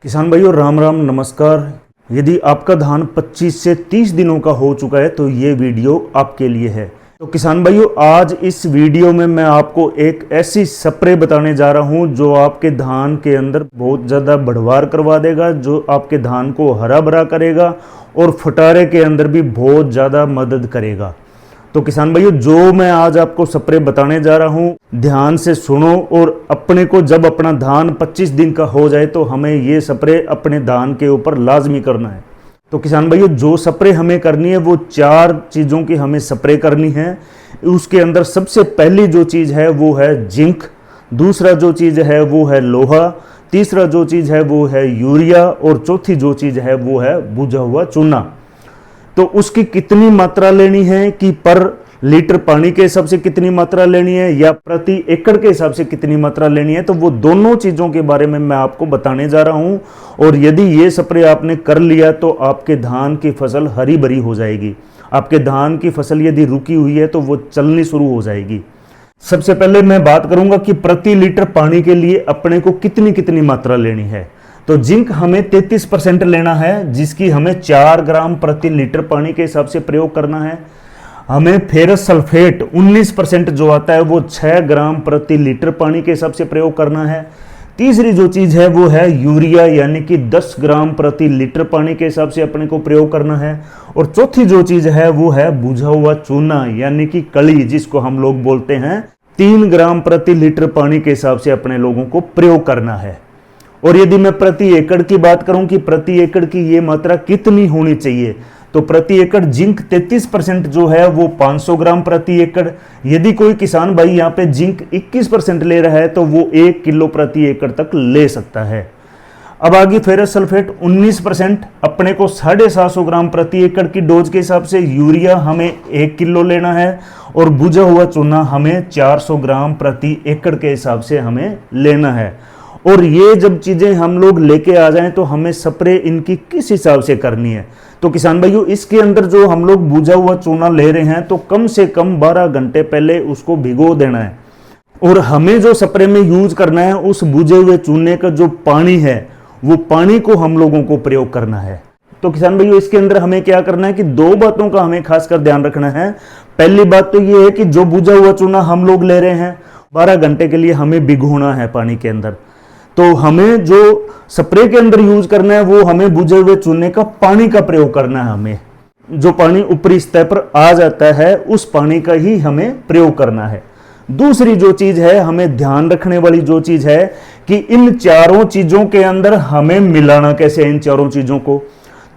किसान भाइयों राम राम नमस्कार। यदि आपका धान 25 से 30 दिनों का हो चुका है तो ये वीडियो आपके लिए है। तो किसान भाइयों आज इस वीडियो में मैं आपको एक ऐसी स्प्रे बताने जा रहा हूं जो आपके धान के अंदर बहुत ज़्यादा बढ़वार करवा देगा, जो आपके धान को हरा भरा करेगा और फटारे के अंदर भी बहुत ज़्यादा मदद करेगा। तो किसान भाइयों जो मैं आज आपको स्प्रे बताने जा रहा हूं ध्यान से सुनो, और अपने को जब अपना धान 25 दिन का हो जाए तो हमें ये स्प्रे अपने धान के ऊपर लाजमी करना है। तो किसान भाइयों जो स्प्रे हमें करनी है वो 4 चीज़ों की हमें स्प्रे करनी है। उसके अंदर सबसे पहली जो चीज़ है वो है जिंक, दूसरा जो चीज़ है वो है लोहा, तीसरा जो चीज़ है वो है यूरिया और चौथी जो चीज़ है वो है बुझा हुआ चूना। तो उसकी कितनी मात्रा लेनी है कि पर लीटर पानी के हिसाब से कितनी मात्रा लेनी है या प्रति एकड़ के हिसाब से कितनी मात्रा लेनी है, तो वो दोनों चीज़ों के बारे में मैं आपको बताने जा रहा हूं। और यदि ये स्प्रे आपने कर लिया तो आपके धान की फसल हरी भरी हो जाएगी। आपके धान की फसल यदि रुकी हुई है तो वो चलनी शुरू हो जाएगी। सबसे पहले मैं बात करूंगा कि प्रति लीटर पानी के लिए अपने को कितनी कितनी मात्रा लेनी है। तो जिंक हमें 33% लेना है, जिसकी हमें 4 ग्राम प्रति लीटर पानी के हिसाब से प्रयोग करना है। हमें फेरस सल्फेट 19% जो आता है वो 6 ग्राम प्रति लीटर पानी के हिसाब से प्रयोग करना है। तीसरी जो चीज़ है वो है यूरिया, यानी कि 10 ग्राम प्रति लीटर पानी के हिसाब से अपने को प्रयोग करना है। और चौथी जो चीज़ है वो है बुझा हुआ चूना, यानी कि कली, जिसको हम लोग बोलते हैं, 3 ग्राम प्रति लीटर पानी के हिसाब से अपने लोगों को प्रयोग करना है। और यदि मैं प्रति एकड़ की बात करूं कि प्रति एकड़ की ये मात्रा कितनी होनी चाहिए, तो प्रति एकड़ जिंक 33% जो है वो 500 ग्राम प्रति एकड़। यदि कोई किसान भाई यहाँ पे जिंक 21% ले रहा है तो वो 1 किलो प्रति एकड़ तक ले सकता है। अब आगे फेरस सल्फेट 19%, अपने को 750 ग्राम प्रति एकड़ की डोज के हिसाब से यूरिया हमें 1 किलो लेना है। और बुझा हुआ चूना हमें 400 ग्राम प्रति एकड़ के हिसाब से हमें लेना है। और ये जब चीज़ें हम लोग लेके आ जाएं तो हमें स्प्रे इनकी किस हिसाब से करनी है। तो किसान भाइयों इसके अंदर जो हम लोग बुझा हुआ चूना ले रहे हैं तो कम से कम 12 घंटे पहले उसको भिगो देना है। और हमें जो स्प्रे में यूज करना है उस बुझे हुए चूने का जो पानी है वो पानी को हम लोगों को प्रयोग करना है। तो किसान भाइयों इसके अंदर हमें क्या करना है कि 2 बातों का हमें खासकर ध्यान रखना है। पहली बात तो ये है कि जो बुझा हुआ चूना हम लोग ले रहे हैं 12 घंटे के लिए हमें भिगोना है पानी के अंदर। तो हमें जो स्प्रे के अंदर यूज करना है वो हमें बुझे हुए चूने का पानी का प्रयोग करना है। हमें जो पानी ऊपरी सतह पर आ जाता है उस पानी का ही हमें प्रयोग करना है। दूसरी जो चीज है हमें ध्यान रखने वाली जो चीज है कि इन चारों चीजों के अंदर हमें मिलाना कैसे है इन चारों चीजों को।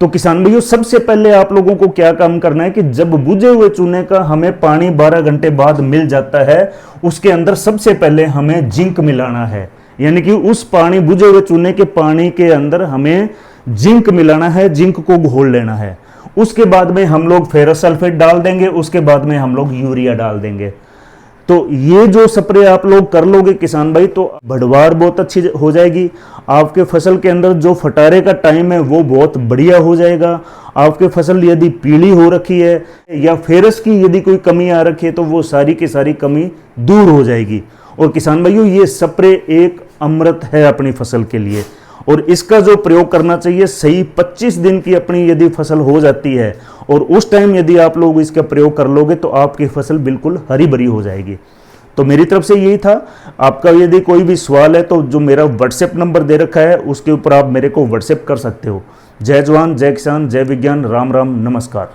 तो किसान भाइयों सबसे पहले आप लोगों को क्या काम करना है कि जब बुझे हुए चूने का हमें पानी 12 घंटे बाद मिल जाता है उसके अंदर सबसे पहले हमें जिंक मिलाना है। यानी कि उस पानी बुझे हुए चूने के पानी के अंदर हमें जिंक मिलाना है, जिंक को घोल लेना है। उसके बाद में हम लोग फेरस सल्फेट डाल देंगे, उसके बाद में हम लोग यूरिया डाल देंगे। तो ये जो स्प्रे आप लोग कर लोगे किसान भाई तो बढ़वार बहुत अच्छी हो जाएगी। आपके फसल के अंदर जो फटारे का टाइम है वो बहुत बढ़िया हो जाएगा। आपके फसल यदि पीली हो रखी है या फेरस की यदि कोई कमी आ रखी है तो वो सारी की सारी कमी दूर हो जाएगी। और किसान भाइयों ये स्प्रे एक अमृत है अपनी फसल के लिए। और इसका जो प्रयोग करना चाहिए सही 25 दिन की अपनी यदि फसल हो जाती है और उस टाइम यदि आप लोग इसका प्रयोग कर लोगे तो आपकी फसल बिल्कुल हरी भरी हो जाएगी। तो मेरी तरफ से यही था। आपका यदि कोई भी सवाल है तो जो मेरा व्हाट्सएप नंबर दे रखा है उसके ऊपर आप मेरे को व्हाट्सएप कर सकते हो। जय जवान, जय किसान, जय विज्ञान, राम राम, नमस्कार।